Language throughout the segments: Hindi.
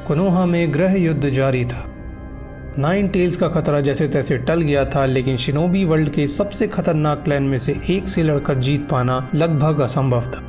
कोनोहा में गृह युद्ध जारी था। नाइन टेल्स का खतरा जैसे तैसे टल गया था, लेकिन शिनोबी वर्ल्ड के सबसे खतरनाक क्लैन में से एक से लड़कर जीत पाना लगभग असंभव था।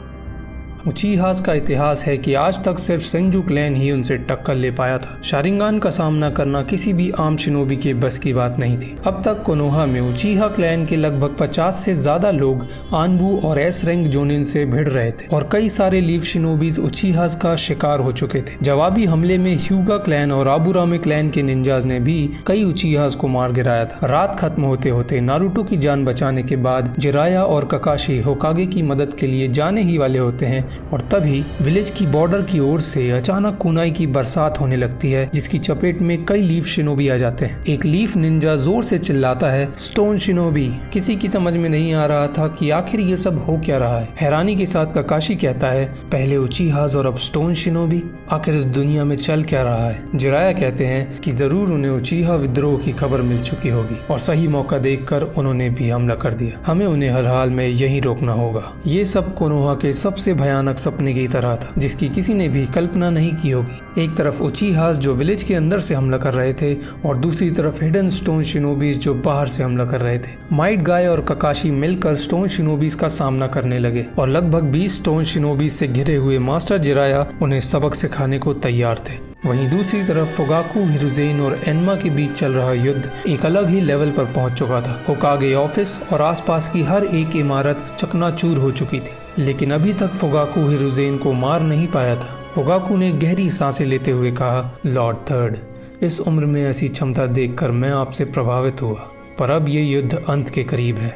उचीहास का इतिहास है कि आज तक सिर्फ सेंजू क्लैन ही उनसे टक्कर ले पाया था। शारिंगान का सामना करना किसी भी आम शिनोबी के बस की बात नहीं थी। अब तक कोनोहा में उचीहा क्लैन के लगभग 50 से ज्यादा लोग आनबू और एस रैंक जोनिन से भिड़ रहे थे और कई सारे लीफ शिनोबीज उचीहास का शिकार हो चुके थे। जवाबी हमले में ह्यूगा क्लैन और आबुरामे क्लैन के निंजाज ने भी कई उचीहास को मार गिराया था। रात खत्म होते होते नारुतो की जान बचाने के बाद जिराया और ककाशी होकागे की मदद के लिए जाने ही वाले होते हैं और तभी विलेज की बॉर्डर की ओर से अचानक कुनाई की बरसात होने लगती है, जिसकी चपेट में कई लीफ शिनोबी आ जाते हैं। एक लीफ निंजा जोर से चिल्लाता है, स्टोन शिनोबी। किसी की समझ में नहीं आ रहा था कि आखिर ये सब हो क्या रहा है। हैरानी के साथ ककाशी कहता है, पहले उचीहास और अब स्टोन शिनोबी, आखिर इस दुनिया में चल क्या रहा है। जिराया कहते हैं कि जरूर उन्हें उचीहा विद्रोह की खबर मिल चुकी होगी और सही मौका देखकर उन्होंने भी हमला कर दिया। हमें उन्हें हर हाल में यही रोकना होगा। ये सब कोनोहा के सबसे भयानक सपने की तरह था, जिसकी किसी ने भी कल्पना नहीं की होगी। एक तरफ उचीहास जो विलेज के अंदर से हमला कर रहे थे और दूसरी तरफ हिडन स्टोन शिनोबीज जो बाहर से हमला कर रहे थे। माइट गाय और ककाशी मिलकर स्टोन शिनोबीज का सामना करने लगे और लगभग 20 स्टोन शिनोबीज से घिरे हुए मास्टर जिराया उन्हें सबक सिखाने को तैयार थे। वहीं दूसरी तरफ फुगाकू, हिरुजेन और एन्मा के बीच चल रहा युद्ध एक अलग ही लेवल पर पहुंच चुका था। होकागे ऑफिस और आसपास की हर एक इमारत चकनाचूर हो चुकी थी, लेकिन अभी तक फुगाकू हिरुजेन को मार नहीं पाया था। फुगाकू ने गहरी सांसें लेते हुए कहा, लॉर्ड थर्ड, इस उम्र में ऐसी क्षमता देखकर मैं आपसे प्रभावित हुआ, पर अब ये युद्ध अंत के करीब है।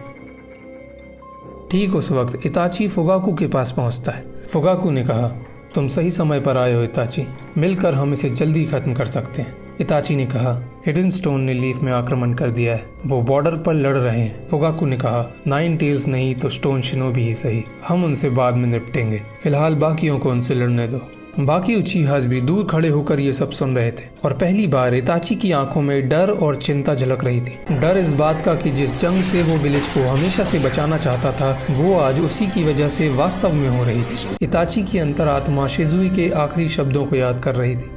ठीक उस वक्त इताची फुगाकू के पास पहुंचता है। फुगाकू ने कहा, तुम सही समय पर आए हो इताची, मिलकर हम इसे जल्दी खत्म कर सकते हैं। इताची ने कहा, हिडन स्टोन ने लीफ में आक्रमण कर दिया है, वो बॉर्डर पर लड़ रहे हैं। फुगाकू ने कहा, नाइन टेल्स नहीं तो स्टोन शिनोबी ही सही, हम उनसे बाद में निपटेंगे, फिलहाल बाकियों को उनसे लड़ने दो। बाकी उचीहास भी दूर खड़े होकर ये सब सुन रहे थे और पहली बार इताची की आंखों में डर और चिंता झलक रही थी। डर इस बात का कि जिस जंग से वो विलेज को हमेशा से बचाना चाहता था, वो आज उसी की वजह से वास्तव में हो रही थी। इताची की अंतरात्मा शिजुई के आखिरी शब्दों को याद कर रही थी।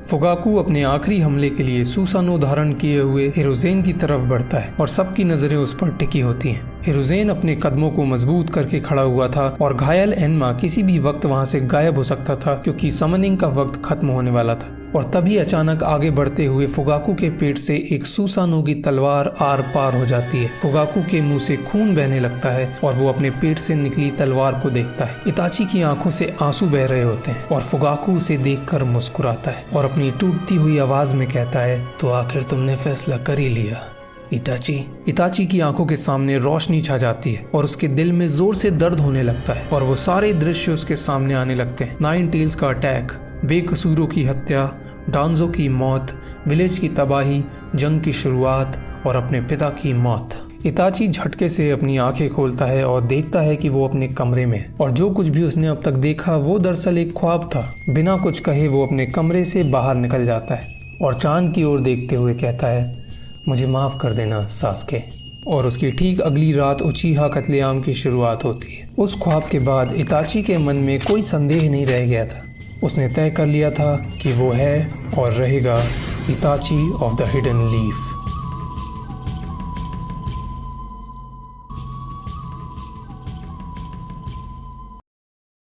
फुगाकू अपने आखिरी हमले के लिए सुसानो धारण किए हुए हिरुजेन की तरफ बढ़ता है और सबकी नजरें उस पर टिकी होती हैं। हिरुजेन अपने कदमों को मजबूत करके खड़ा हुआ था और घायल एन्मा किसी भी वक्त वहां से गायब हो सकता था, क्योंकि समनिंग का वक्त खत्म होने वाला था। और तभी अचानक आगे बढ़ते हुए फुगाकू के पेट से एक सुसानो की तलवार आर पार हो जाती है। फुगाकू के मुंह से खून बहने लगता है और वो अपने पेट से निकली तलवार को देखता है। इताची की आंखों से आंसू बह रहे होते हैं और फुगाकू उसे देखकर मुस्कुराता है और अपनी टूटती हुई आवाज में कहता है, तो आखिर तुमने फैसला कर ही लिया इताची। इताची की आंखों के सामने रोशनी छा जाती है और उसके दिल में जोर से दर्द होने लगता है और वो सारे दृश्य उसके सामने आने लगते हैं। नाइन टेल्स का अटैक, बेकसूरों की हत्या, डांजो की मौत, विलेज की तबाही, जंग की शुरुआत और अपने पिता की मौत। इताची झटके से अपनी आंखें खोलता है और देखता है कि वो अपने कमरे में है और जो कुछ भी उसने अब तक देखा वो दरअसल एक ख्वाब था। बिना कुछ कहे वो अपने कमरे से बाहर निकल जाता है और चांद की ओर देखते हुए कहता है, मुझे माफ कर देना सास्के। और उसकी ठीक अगली रात उचीहा कत्लेआम की शुरुआत होती है। उस ख्वाब के बाद इताची के मन में कोई संदेह नहीं रह गया था। उसने तय कर लिया था कि वो है और रहेगा इताची ऑफ द हिडन लीफ।